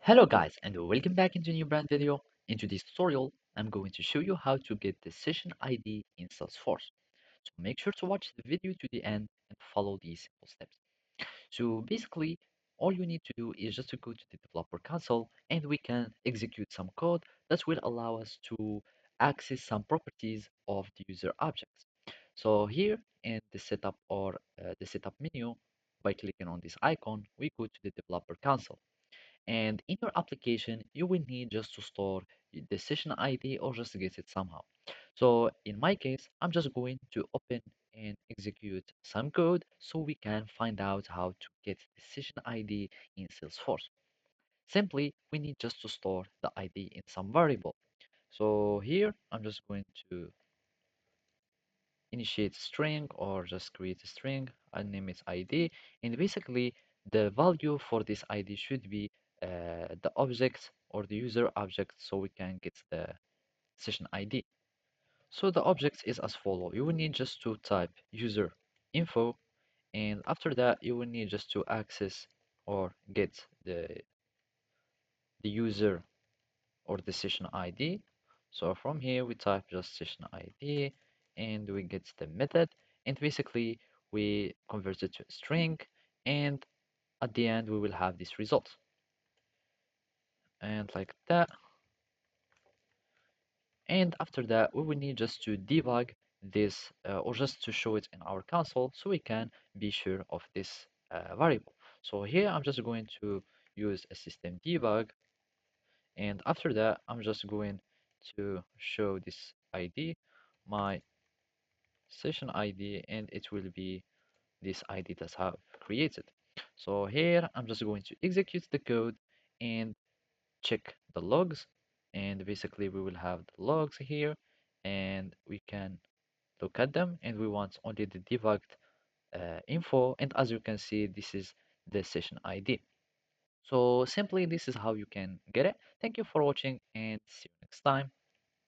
Hello guys and welcome back into a new brand video. Into this tutorial, I'm going to show you how to get the session ID in Salesforce. So make sure to watch the video to the end and follow these simple steps. So basically, all you need to do is just to go to the developer console and we can execute some code that will allow us to access some properties of the user objects. So here in the setup or the setup menu, by clicking on this icon, we go to the developer console. And in your application, you will need just to store the session ID or just get it somehow. So in my case, I'm just going to open and execute some code so we can find out how to get the session ID in Salesforce. Simply, we need just to store the ID in some variable. So here, I'm just going to initiate string or just create a string. I name it ID, and basically the value for this ID should be the object or the user object so we can get the session ID. So the object is as follow. You will need just to type user info, and after that you will need just to access or get the user or the session ID. So from here we type just session ID and we get the method, and basically we convert it to a string, and at the end we will have this result. And like that. And after that we will need just to debug this or just to show it in our console so we can be sure of this variable. So here I'm just going to use a system debug, and after that I'm just going to show this ID, my session ID, and it will be this ID that I have created. So here I'm just going to execute the code and check the logs, and basically we will have the logs here and we can look at them, and we want only the debugged info, and as you can see this is the session ID. So simply this is how you can get it. Thank you for watching and see you next time.